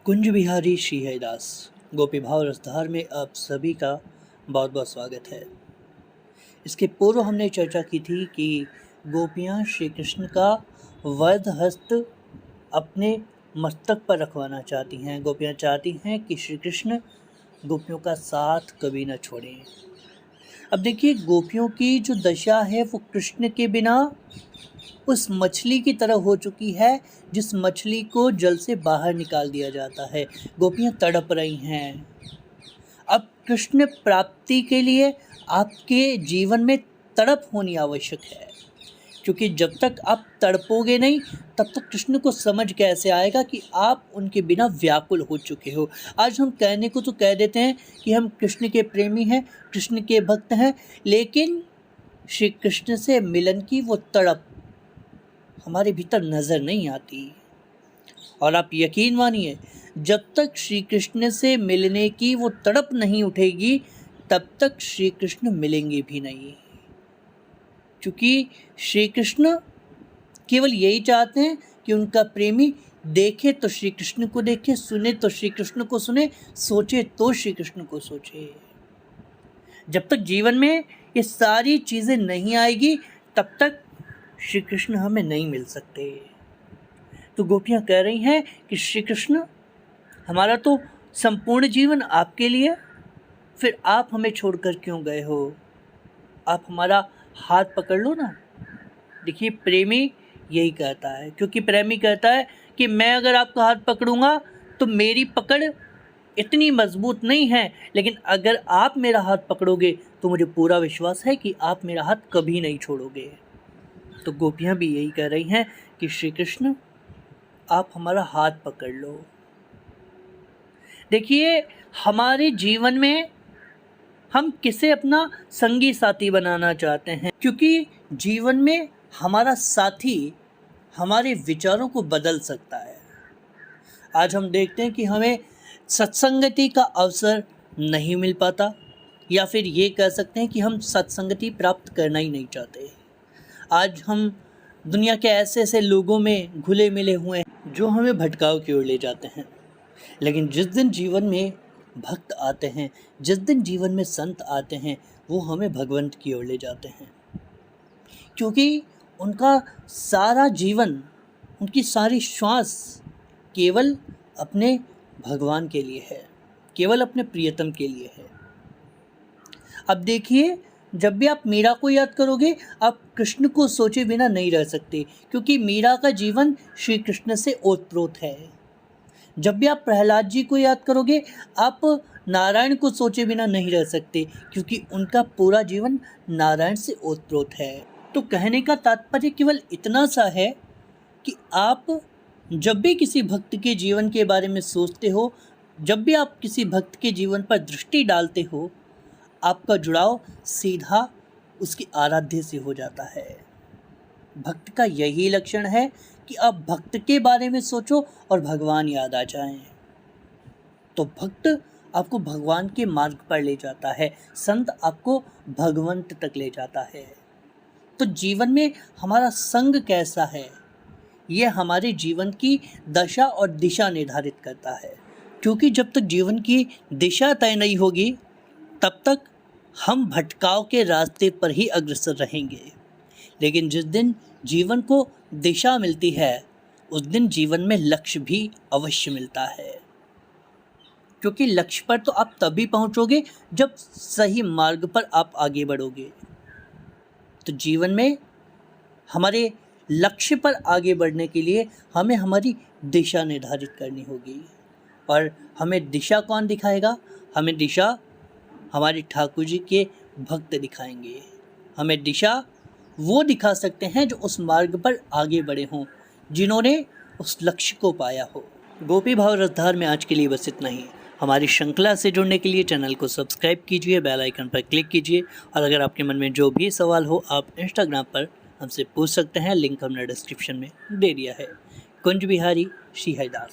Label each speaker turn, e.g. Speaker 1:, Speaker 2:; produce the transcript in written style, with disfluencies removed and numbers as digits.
Speaker 1: कुंज बिहारी श्री हरिदास गोपी भाव रसधार में आप सभी का बहुत बहुत स्वागत है। इसके पूर्व हमने चर्चा की थी कि गोपियाँ श्री कृष्ण का वरद हस्त अपने मस्तक पर रखवाना चाहती हैं। गोपियाँ चाहती हैं कि श्री कृष्ण गोपियों का साथ कभी न छोड़ें। अब देखिए, गोपियों की जो दशा है वो कृष्ण के बिना उस मछली की तरह हो चुकी है जिस मछली को जल से बाहर निकाल दिया जाता है। गोपियाँ तड़प रही हैं। अब कृष्ण प्राप्ति के लिए आपके जीवन में तड़प होनी आवश्यक है, क्योंकि जब तक आप तड़पोगे नहीं तब तक कृष्ण को समझ कैसे आएगा कि आप उनके बिना व्याकुल हो चुके हो। आज हम कहने को तो कह देते हैं कि हम कृष्ण के प्रेमी हैं, कृष्ण के भक्त हैं, लेकिन श्री कृष्ण से मिलन की वो तड़प हमारे भीतर नज़र नहीं आती। और आप यकीन मानिए, जब तक श्री कृष्ण से मिलने की वो तड़प नहीं उठेगी तब तक श्री कृष्ण मिलेंगे भी नहीं, क्योंकि श्री कृष्ण केवल यही चाहते हैं कि उनका प्रेमी देखे तो श्री कृष्ण को देखे, सुने तो श्री कृष्ण को सुने, सोचे तो श्री कृष्ण को सोचे। जब तक जीवन में ये सारी चीज़ें नहीं आएगी तब तक श्री कृष्ण हमें नहीं मिल सकते। तो गोपियाँ कह रही हैं कि श्री कृष्ण, हमारा तो संपूर्ण जीवन आपके लिए, फिर आप हमें छोड़कर क्यों गए हो? आप हमारा हाथ पकड़ लो ना। देखिए, प्रेमी यही कहता है, क्योंकि प्रेमी कहता है कि मैं अगर आपका हाथ पकड़ूंगा तो मेरी पकड़ इतनी मजबूत नहीं है, लेकिन अगर आप मेरा हाथ पकड़ोगे तो मुझे पूरा विश्वास है कि आप मेरा हाथ कभी नहीं छोड़ोगे। तो गोपियाँ भी यही कह रही हैं कि श्री कृष्ण, आप हमारा हाथ पकड़ लो। देखिए, हमारे जीवन में हम किसे अपना संगी साथी बनाना चाहते हैं, क्योंकि जीवन में हमारा साथी हमारे विचारों को बदल सकता है। आज हम देखते हैं कि हमें सत्संगति का अवसर नहीं मिल पाता, या फिर ये कह सकते हैं कि हम सत्संगति प्राप्त करना ही नहीं चाहते। आज हम दुनिया के ऐसे ऐसे लोगों में घुले मिले हुए हैं जो हमें भटकाव की ओर ले जाते हैं। लेकिन जिस दिन जीवन में भक्त आते हैं, जिस दिन जीवन में संत आते हैं, वो हमें भगवंत की ओर ले जाते हैं, क्योंकि उनका सारा जीवन, उनकी सारी श्वास केवल अपने भगवान के लिए है, केवल अपने प्रियतम के लिए है। अब देखिए, जब भी आप मीरा को याद करोगे, आप कृष्ण को सोचे बिना नहीं रह सकते, क्योंकि मीरा का जीवन श्री कृष्ण से ओतप्रोत है। जब भी आप प्रहलाद जी को याद करोगे, आप नारायण को सोचे बिना नहीं रह सकते, क्योंकि उनका पूरा जीवन नारायण से ओतप्रोत है। तो कहने का तात्पर्य केवल इतना सा है कि आप जब भी किसी भक्त के जीवन के बारे में सोचते हो, जब भी आप किसी भक्त के जीवन पर दृष्टि डालते हो, आपका जुड़ाव सीधा उसकी आराध्य से हो जाता है। भक्त का यही लक्षण है कि आप भक्त के बारे में सोचो और भगवान याद आ जाएं। तो भक्त आपको भगवान के मार्ग पर ले जाता है, संत आपको भगवंत तक ले जाता है। तो जीवन में हमारा संग कैसा है, यह हमारे जीवन की दशा और दिशा निर्धारित करता है, क्योंकि जब तक जीवन की दिशा तय नहीं होगी तब तक हम भटकाव के रास्ते पर ही अग्रसर रहेंगे। लेकिन जिस दिन जीवन को दिशा मिलती है, उस दिन जीवन में लक्ष्य भी अवश्य मिलता है, क्योंकि लक्ष्य पर तो आप तभी पहुंचोगे जब सही मार्ग पर आप आगे बढ़ोगे। तो जीवन में हमारे लक्ष्य पर आगे बढ़ने के लिए हमें हमारी दिशा निर्धारित करनी होगी। और हमें दिशा कौन दिखाएगा? हमें दिशा हमारे ठाकुर जी के भक्त दिखाएंगे। हमें दिशा वो दिखा सकते हैं जो उस मार्ग पर आगे बढ़े हों, जिन्होंने उस लक्ष्य को पाया हो। गोपी भाव रसधार में आज के लिए बस इतना ही। हमारी श्रृंखला से जुड़ने के लिए चैनल को सब्सक्राइब कीजिए, बेल आइकन पर क्लिक कीजिए, और अगर आपके मन में जो भी सवाल हो आप इंस्टाग्राम पर हमसे पूछ सकते हैं। लिंक हमने डिस्क्रिप्शन में दे दिया है। कुंज बिहारी श्री हरिदास।